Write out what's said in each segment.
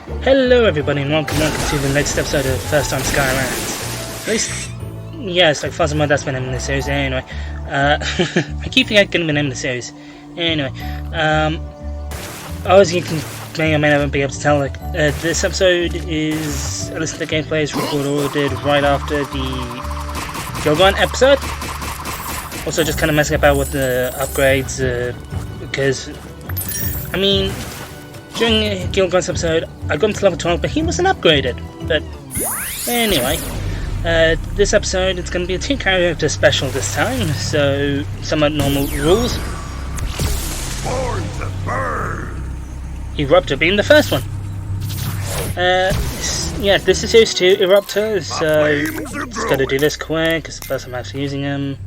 Hello everybody and welcome to the next episode of First on Skylanders. At least, yeah, it's like far as that's been named in the series. Anyway, I keep forgetting the name of the series. Anyway, as you may or may not be able to tell, like, this episode is, at least the gameplay is recorded right after the Gill Grunt episode. Also just kind of messing about with the upgrades, because, I mean, during Gill Grunt's episode, I got him to level 12, but he wasn't upgraded. But anyway, this episode it's going to be a 2-character special this time, so somewhat normal rules. Born to burn. Eruptor being the first one. Yeah, this is Series 2 Eruptor, so just got to do this quick, because the first time I'm actually using him.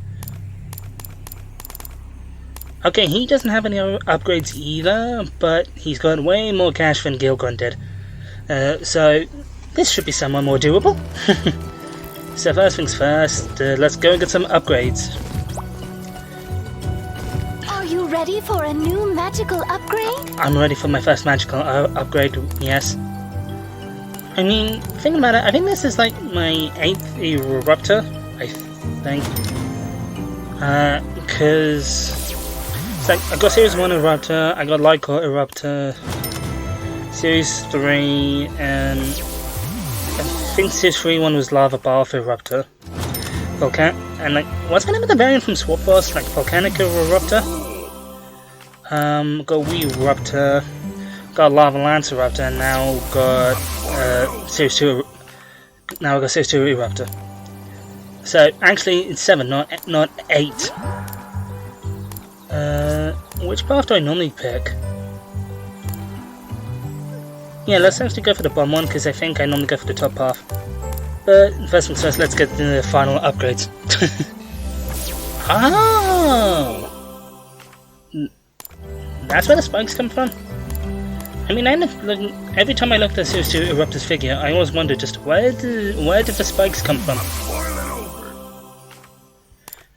Okay, he doesn't have any upgrades either, but he's got way more cash than Gill Grunt did. So this should be somewhat more doable. So first things first, let's go and get some upgrades. Are you ready for a new magical upgrade? I'm ready for my first magical upgrade, yes. I mean, thinking about it, I think this is like my 8th Eruptor, I think. Because like, I got Series 1 Eruptor, I got Lycor Eruptor, Series 3, and I think Series 3 one was Lava Bath Eruptor. And like, what's the name of the variant from Swap Boss? Like Volcanic Eruptor? Got Wii Eruptor, got Lava Lance Eruptor, and now got Series 2. Now I got Series 2 Eruptor. So actually, it's 7, not 8. Which path do I normally pick? Yeah, let's actually go for the bottom one, because I think I normally go for the top path. But first things first, let's get the final upgrades. Oh! That's where the spikes come from? I mean, every time I look at Series 2 Eruptor's figure, I always wonder just where did the spikes come from?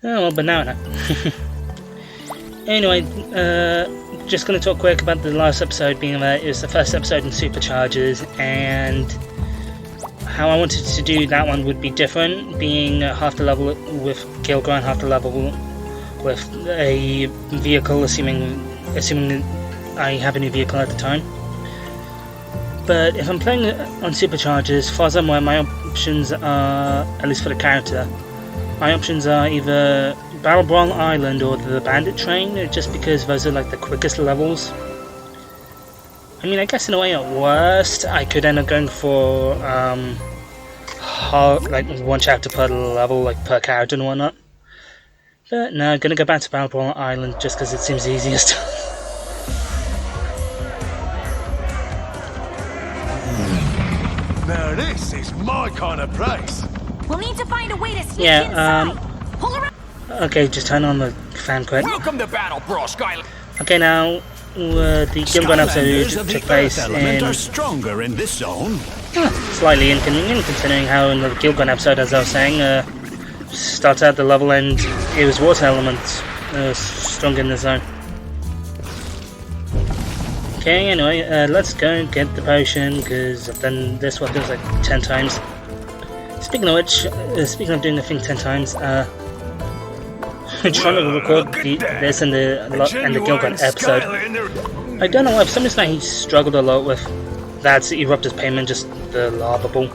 Oh, well, but now I know. Anyway, just going to talk quick about the last episode, being that it was the first episode in Superchargers, and how I wanted to do that one would be different, being half the level with Gill Grunt, half the level with a vehicle, assuming I have a new vehicle at the time. But if I'm playing on Superchargers, as far as I'm aware, my options are, at least for the character, my options are either Battle Brawl Island or the Bandit Train, just because those are like the quickest levels. I mean, I guess in a way at worst, I could end up going for like 1 chapter per level, like per character and whatnot. But no, I'm gonna go back to Battle Brawl Island just because it seems easiest. Now this is my kind of place. We'll need to find a way to sneak Yeah, inside. Pull around. Okay, just turn on the fan quick. Welcome to Battle Brawl, Skylanders. Okay, now the Gill Grunt episode took place in are stronger in this zone. slightly inconvenient, considering how in the Gill Grunt episode, as I was saying, starts out the level and it was water elements stronger in the zone. Okay, anyway, let's go and get the potion, because I've done this one like 10 times. Speaking of which, speaking of doing the thing 10 times, I'm trying to record this and the Gill Grunt episode. I don't know why, for some reason he struggled a lot with that's Eruptor's payment, just the lava ball.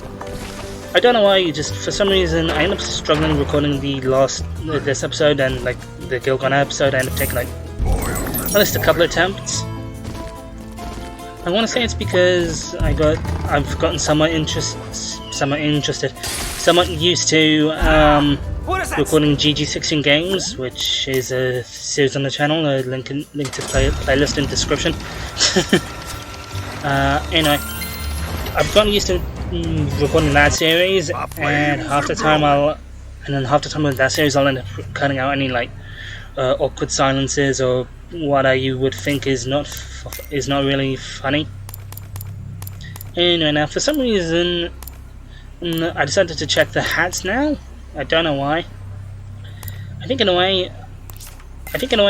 I don't know why, just for some reason I ended up struggling recording this episode, and like the Gill Grunt episode I ended up taking like at least a couple of attempts. I want to say it's because I've gotten somewhat used to recording GG16 Games, which is a series on the channel, link to playlist in description. Anyway, I've gotten used to recording that series, and half the time with that series I'll end up cutting out any like awkward silences or what you would think is not really funny. Anyway, now for some reason I decided to check the hats now. I don't know why. I think in a way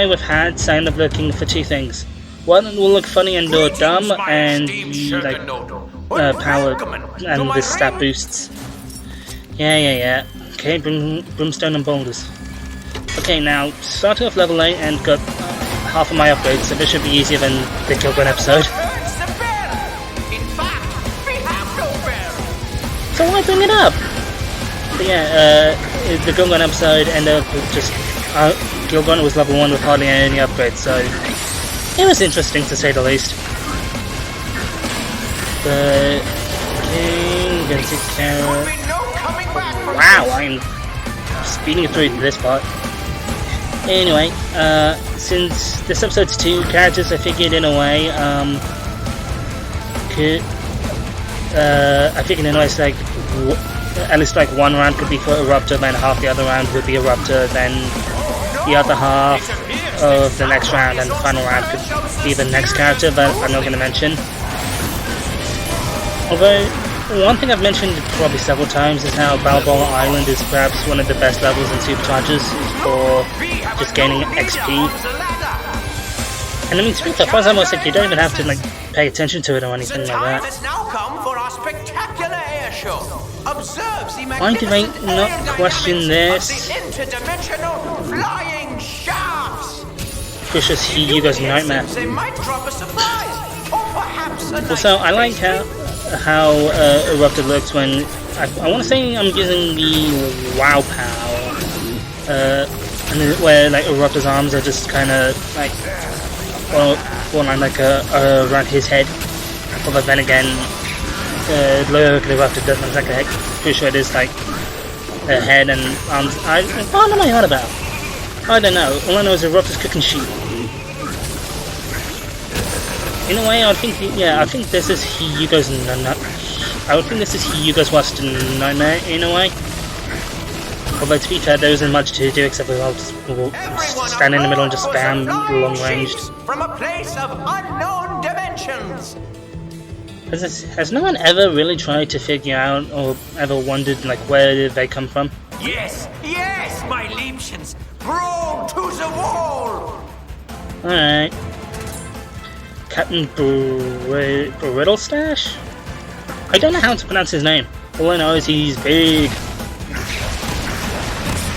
with hats I end up looking for 2 things. one will look funny and or dumb, and the like power and the stat boosts. Yeah. Okay, brimstone and boulders. Okay, now starting off level 8 and got half of my upgrades, so this should be easier than the Gill Grunt episode. So why bring it up? But yeah, the Gill Grunt episode ended up with just Gill Grunt was level 1 with hardly any upgrades, so it was interesting to say the least. But okay, gonna take care of. Wow, I'm speeding through this part. Anyway, since this episode's 2 characters, I figured in a way, it's like at least like one round could be for Eruptor, then half the other round would be Eruptor, then the other half of the next round and the final round could be the next character that I'm not going to mention. Although, one thing I've mentioned probably several times is how Balboa Island is perhaps one of the best levels in Superchargers for just gaining XP. And I mean, to be fair, as far as I'm concerned, you don't even have to like pay attention to it or anything like that. Why do they not question this? Pushes Hugo's nightmare. Also, I like how Eruptor looks when I want to say I'm using the Wow Pow, and where like Eruptor's arms are just kind of like one like around his head. Although then again, local Eruptor doesn't exactly like pretty sure it is like the head and arms. I don't know what about. I don't know. All I know is Eruptor's cooking sheep. In a way, I think this is Hugo's worst nightmare in a way. Although to be fair, there isn't much to do except for I'll just stand in the middle and just spam long ranged. From a place of unknown dimensions. Has no one ever really tried to figure out or ever wondered like where they come from? Yes, my Liebchens, brawl to the wall. All right. Captain Brittlestash? I don't know how to pronounce his name. All I know is he's big.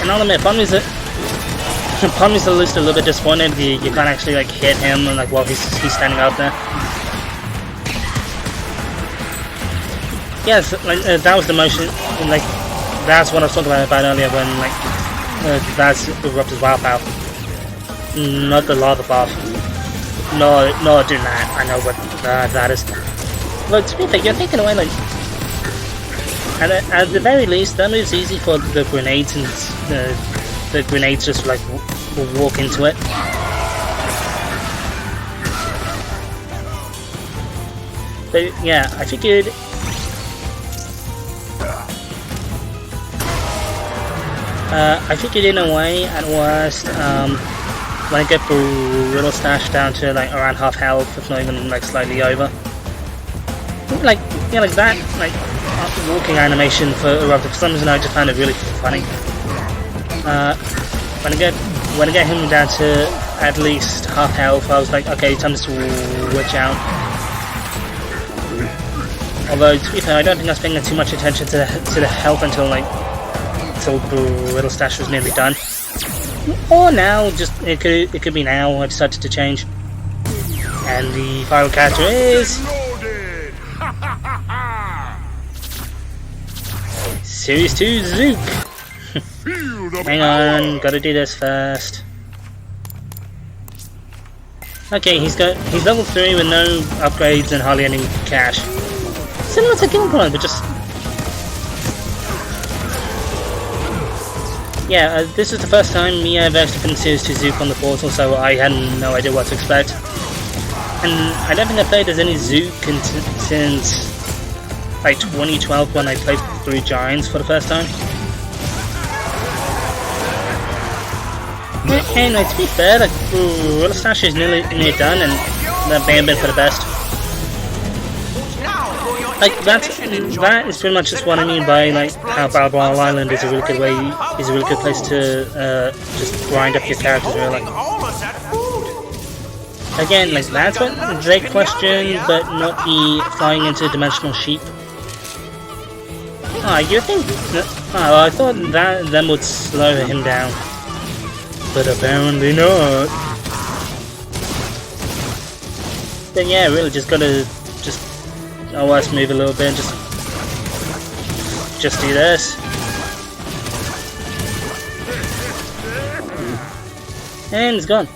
And I'll admit, part of me's at least a little bit disappointed you can't actually like hit him like while he's standing up there. Yes, like that was the motion. Like that's what I was talking about earlier when like that's Eruptor's Wild Power, not the lava bath. No, doing that. I know what that is. But to be fair, you're taking away like, at the very least, that move's easy for the grenades, and the grenades just like will walk into it. But yeah, I figured. In a way, at worst, when I get Brittlestash down to like around half health, if not even like slightly over, like that, like walking animation for Eruptor. For some reason, I just found it really funny. When I get him down to at least half health, I was like, okay, time to switch out. Although to be fair, I don't think I was paying too much attention to the health until Brittlestash was nearly done. Or now, just it could be now. I decided to change, and the final character is Series 2 Zook. Hang on, gotta do this first. Okay, he's level 3 with no upgrades and hardly any cash. Similar to Gill Grunt, but just. Yeah, this is the first time me ever actually put Series 2 Zook on the portal, so I had no idea what to expect. And I don't think I played as any Zook since like 2012 when I played through Giants for the first time. And to be fair, like Brittlestash is nearly done, and that may have been for the best. Like that is pretty much just what I mean by like how Balboa Island is a really good place to just grind up your characters really. Again, like that's what they question, but not the flying into dimensional sheep. Ah, you think? Oh, I thought that them would slow him down, but apparently not. Then yeah, really just gotta let's move a little bit and just do this. And it's gone.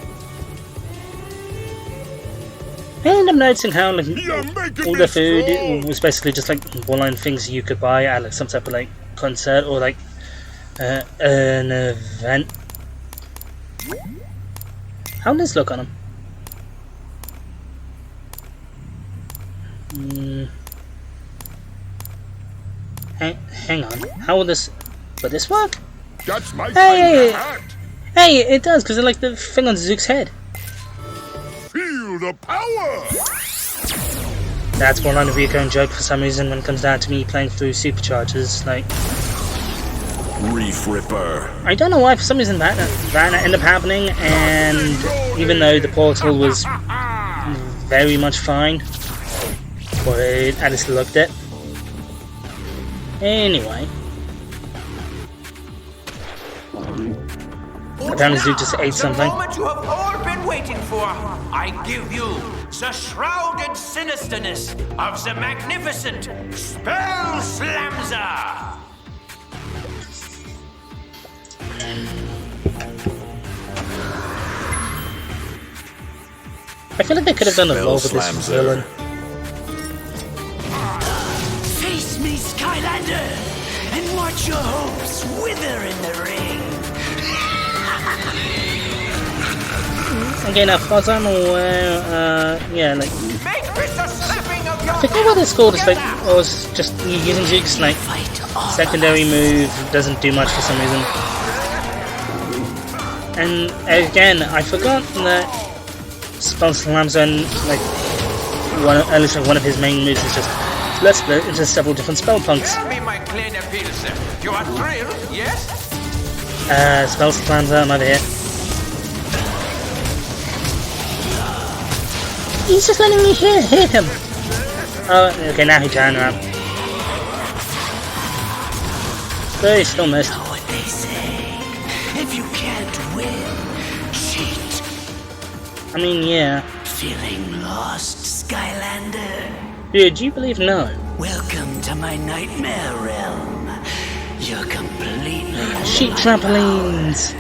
And I'm noticing how like all the food was basically just like one-line things you could buy at like some type of like concert or like an event. How does this look on him? Hang on. How will this work? That's my Hey! hat. Hey, it does, because it's like the thing on Zook's head. Feel the power. That's one line of recurring joke for some reason when it comes down to me playing through Superchargers. Like, Reef Ripper. I don't know why, for some reason that ended up happening, and even though the portal was very much fine, but I just looked it. Anyway. Apparently Zook just ate something. The moment you have all been waiting for, I give you the shrouded sinisterness of the magnificent Spell Slamzer! I feel like they could have done a lot with this villain. Face me, Skylander, and watch your hopes wither in the ring. Again, as far as I'm aware, yeah, like Make Mr. Slapping of your I forget what it's called. It's like, or it's just using Zook's like secondary move doesn't do much for some reason. And again, I forgot that Spell Slamzer, like at least like one of his main moves is just let's split into several different spell punks. Tell me, my kleine Pilsen, you are thrilled, yes? Spell Slamzer, I'm over here. He's just letting me hit him. Oh, okay, now he turned around. But he still missed. Know what they say. If you can't win, cheat. I mean, yeah. Feeling lost, Skylander? Dude, do you believe no? Welcome to my nightmare realm. You're completely Sheep trampolines.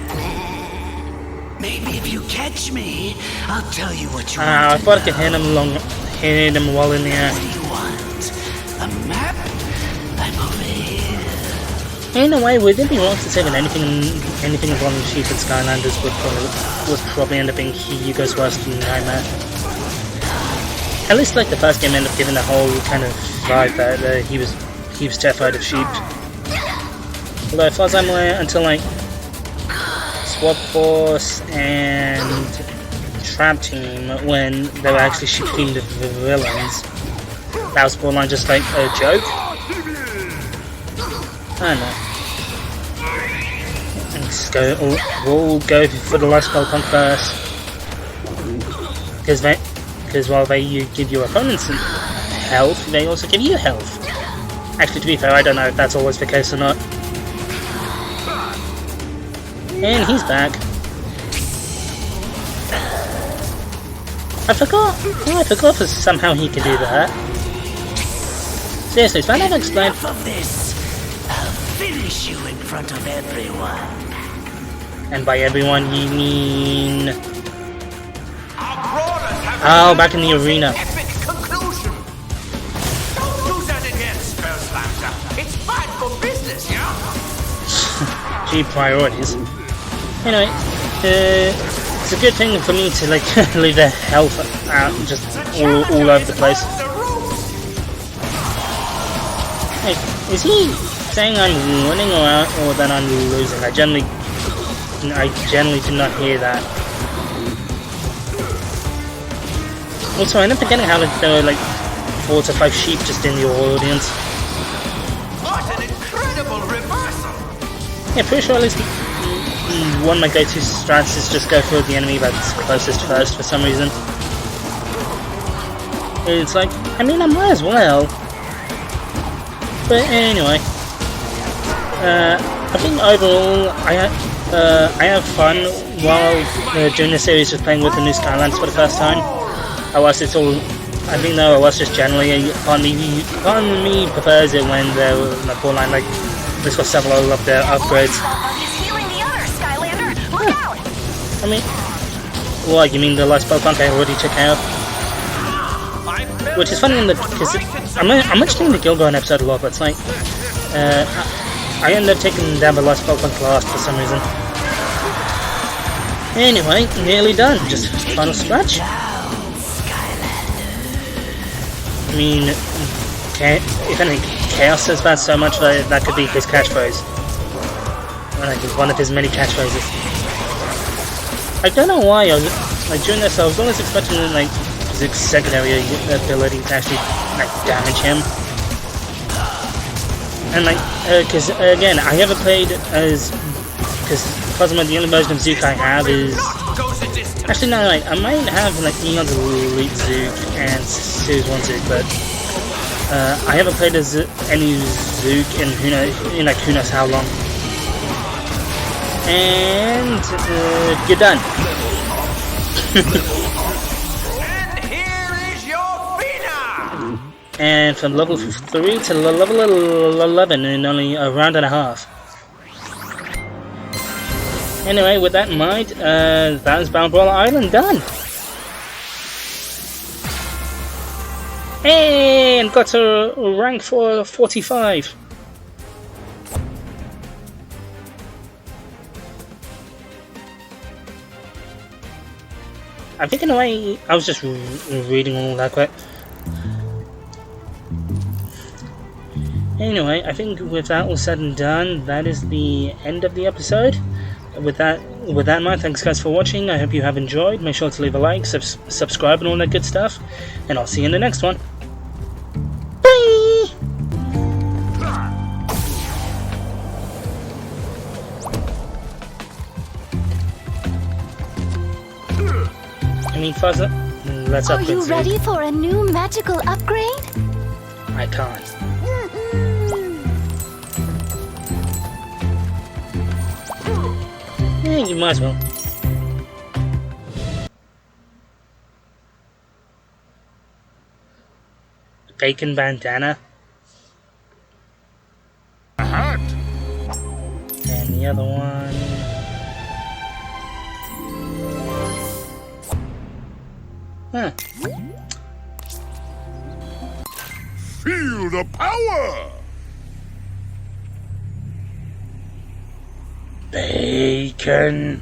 Maybe if you catch me, I'll tell you what you I want to thought I could know. hit him while in the air. What do you want? A map? I'm over here. In a way, would it be wrong to say that anything involving sheep and Skylanders would probably end up being Hugo's worst nightmare? At least like the first game ended up giving the whole kind of vibe that he was terrified of sheep. Although as far as I'm aware, until like Swap Force and Trap Team, when they were actually sheep-themed villains, that was borderline just like a joke. I don't know. Let's go. We'll go for the life spell punk first, because while they give your opponents health, they also give you health. Actually, to be fair, I don't know if that's always the case or not. And he's back. I forgot. Oh, I forgot that somehow he could do that. Seriously, so I never explained. Enough of this. I'll finish you in front of everyone. And by everyone, you mean... Our brawlers have Oh, back in the arena. epic conclusion. Don't do that again, Spell Slamzer. It's bad for business, yeah? Gee, priorities. Anyway, it's a good thing for me to like leave their health out just all over the place. Hey, is he saying I'm winning or that I'm losing? I generally do not hear that. Also, I end up forgetting how like, there were like 4 to 5 sheep just in the audience. What an incredible reversal! Yeah, pretty sure at least one of my go-to strats is just go for the enemy that's closest first for some reason. it's like, I mean, I might as well. But anyway, I think overall, I have fun while doing the series, just playing with the new Skylanders for the first time. I think though I was just generally, part of me prefers it when they're like borderline, like, let's go several of their upgrades. He's healing the other Skylander. Look out! I mean, what, you mean the last Pokemon I already took care of? Which is funny because I'm mentioning the Gill Grunt episode a lot, but it's like, I ended up taking down the last Pokemon last for some reason. Anyway, nearly done. Just final scratch. I mean, if anything, Chaos says that so much that that could be his catchphrase. Like one of his many catchphrases. I don't know why. During this, I was always expecting like his secondary ability to actually like damage him. And like, because again, I haven't played as because the only version of Zook I have is. Actually, no, like, I might have like Eon's Elite Zook and Series 1 Zook, but I haven't played as any Zook in who knows how long. And you're done. And here is your winner! And from level 3 to level 11 in only a round and a half. Anyway, with that in mind, that is Bound Brawler Island done. And got to rank for 45. I think in a way, I was just reading all that quick. Anyway, I think with that all said and done, that is the end of the episode. With that in mind, thanks guys for watching. I hope you have enjoyed. Make sure to leave a like, subscribe and all that good stuff. And I'll see you in the next one. Bye! I mean, Fuzzer, let's upgrade. Are you ready for a new magical upgrade? I can't. Yeah, you might as well. Bacon bandana. A hat. And the other one. Huh. Feel the power. Bacon.